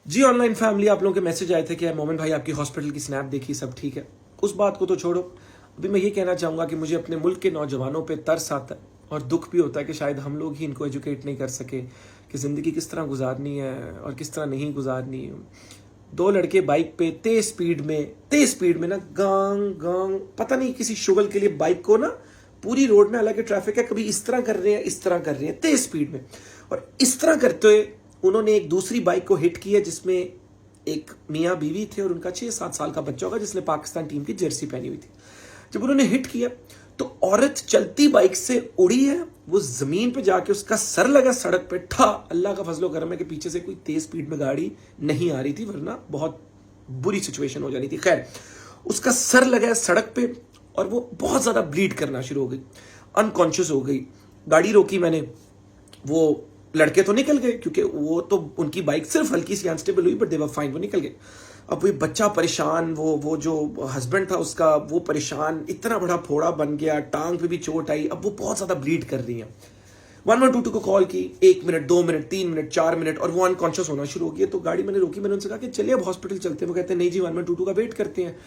जी online family, आप लोगों के मैसेज आए थे कि मोमिन भाई आपकी हॉस्पिटल की स्नैप देखी, सब ठीक है। उस बात को तो छोड़ो, अभी मैं ये कहना चाहूँगा कि मुझे अपने मुल्क के नौजवानों पे तरस आता है और दुख भी होता है कि शायद हम लोग ही इनको एजुकेट नहीं कर सके कि ज़िंदगी किस तरह गुजारनी है और किस तरह नहीं गुजारनी है। दो लड़के बाइक पे तेज स्पीड में ना गांग गांग, पता नहीं किसी शुगल के लिए बाइक को ना पूरी रोड में, हालांकि ट्रैफिक है, कभी इस तरह कर रहे हैं, इस तरह कर रहे हैं तेज स्पीड में, और इस तरह करते हुए उन्होंने एक दूसरी बाइक को हिट किया जिसमें एक मियाँ बीवी थे और उनका 6-7 साल का बच्चा होगा जिसने पाकिस्तान टीम की जर्सी पहनी हुई थी। जब उन्होंने हिट किया तो औरत चलती बाइक से उड़ी है, वो जमीन पे जाके उसका सर लगा सड़क पे ठा। अल्लाह का फजलो करम है कि पीछे से कोई तेज स्पीड में गाड़ी नहीं आ रही थी, वरना बहुत बुरी सिचुएशन हो जानी थी। खैर, उसका सर लगा सड़क पे और वो बहुत ज्यादा ब्लीड करना शुरू हो गई, अनकॉन्शियस हो गई। गाड़ी रोकी मैंने, वो लड़के तो निकल गए क्योंकि वो तो उनकी बाइक सिर्फ हल्की सी अनस्टेबल हुई, बट दे वर फाइन, वो निकल गए। अब वो बच्चा परेशान, वो जो हस्बैंड था उसका वो परेशान, इतना बड़ा फोड़ा बन गया, टांग पे भी चोट आई। अब वो बहुत ज्यादा ब्लीड कर रही है। 1122 को कॉल की, 1 मिनट 2 मिनट 3 मिनट 4 मिनट, और वो अनकॉन्शियस होना शुरू हो गया। तो गाड़ी मैंने रोकी, मैंने उनसे कहा कि चलिए अब हॉस्पिटल चलते हैं। वो कहते हैं नहीं जी 1122 का वेट करते हैं।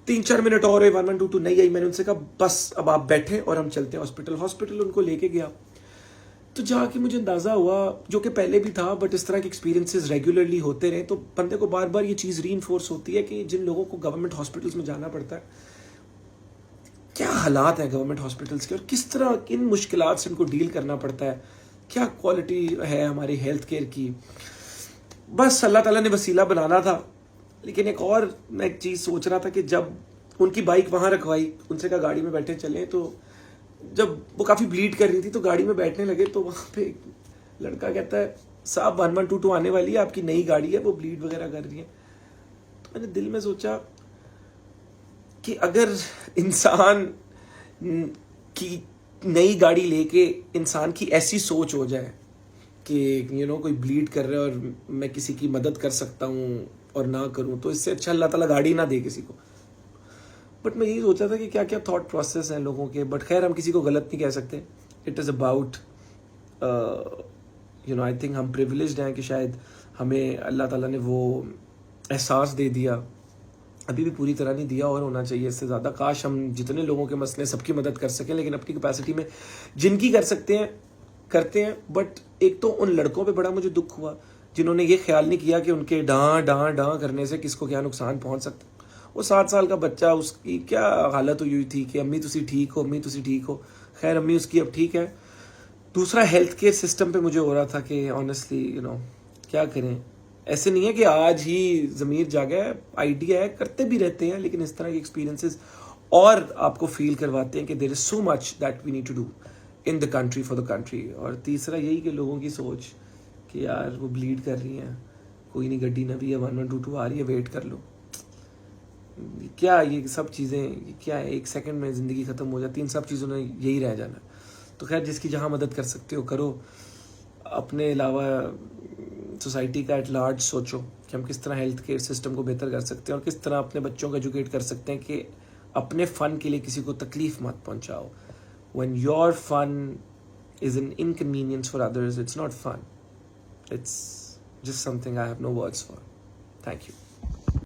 3-4 मिनट और है, 1122 नहीं आई। मैंने उनसे कहा बस अब आप बैठे और हम चलते हैं हॉस्पिटल उनको लेके गया। तो जाके मुझे अंदाज़ा हुआ, जो कि पहले भी था, बट इस तरह के एक्सपीरियंसेस रेगुलरली होते रहे तो बंदे को बार बार ये चीज़ रीइंफोर्स होती है कि जिन लोगों को गवर्नमेंट हॉस्पिटल्स में जाना पड़ता है, क्या हालात हैं गवर्नमेंट हॉस्पिटल्स के और किस तरह किन मुश्किलात से इनको डील करना पड़ता है, क्या क्वालिटी है हमारी हेल्थ केयर की। बस अल्लाह ताला ने वसीला बनाना था। लेकिन एक और मैं एक चीज़ सोच रहा था कि जब उनकी बाइक वहाँ रखवाई, उनसे कहा गाड़ी में बैठे चलें, तो जब वो काफ़ी ब्लीड कर रही थी तो गाड़ी में बैठने लगे तो वहाँ पे एक लड़का कहता है साहब 1122 आने वाली है, आपकी नई गाड़ी है, वो ब्लीड वगैरह कर रही है। तो मैंने दिल में सोचा कि अगर इंसान की नई गाड़ी लेके इंसान की ऐसी सोच हो जाए कि कोई ब्लीड कर रहा है और मैं किसी की मदद कर सकता हूँ और ना करूँ, तो इससे अच्छा अल्लाह ताला गाड़ी ना दे किसी को। बट मैं यही सोचा था कि क्या क्या थॉट प्रोसेस हैं लोगों के, बट खैर हम किसी को गलत नहीं कह सकते। It is about I think हम प्रिविलेज्ड हैं कि शायद हमें अल्लाह ताला ने वो एहसास दे दिया, अभी भी पूरी तरह नहीं दिया और होना चाहिए इससे ज़्यादा। काश हम जितने लोगों के मसले सबकी मदद कर सकें, लेकिन अपनी कैपेसिटी में जिनकी कर सकते हैं करते हैं। बट एक तो उन लड़कों पे बड़ा मुझे दुख हुआ जिन्होंने ये ख्याल नहीं किया कि उनके डां करने से किसको क्या नुकसान पहुंच सकता। वो 7 साल का बच्चा, उसकी क्या हालत हुई थी कि अम्मी तुसी ठीक हो, अम्मी तुसी ठीक हो। खैर अम्मी उसकी अब ठीक है। दूसरा हेल्थ केयर सिस्टम पे मुझे हो रहा था कि ऑनेस्टली क्या करें। ऐसे नहीं है कि आज ही ज़मीर जागा है, आइडिया है, करते भी रहते हैं, लेकिन इस तरह के एक्सपीरियंसेस और आपको फील करवाते हैं कि there is so much that we need to do in the country for the country. और तीसरा यही कि लोगों की सोच कि यार वो ब्लीड कर रही हैं, कोई नहीं गड्डी ना भी है, 1122 आ रही है, वेट कर लो। क्या ये सब चीज़ें क्या है, 1 सेकंड में ज़िंदगी ख़त्म हो जाती है। इन सब चीज़ों ने यही रह जाना। तो खैर जिसकी जहाँ मदद कर सकते हो करो। अपने अलावा सोसाइटी का एट लार्ज सोचो कि हम किस तरह हेल्थ केयर सिस्टम को बेहतर कर सकते हैं और किस तरह अपने बच्चों को एजुकेट कर सकते हैं कि अपने फ़न के लिए किसी को तकलीफ मत पहुंचाओ। When your fun is an inconvenience for others, it's not fun, it's just something I have no words for. Thank you.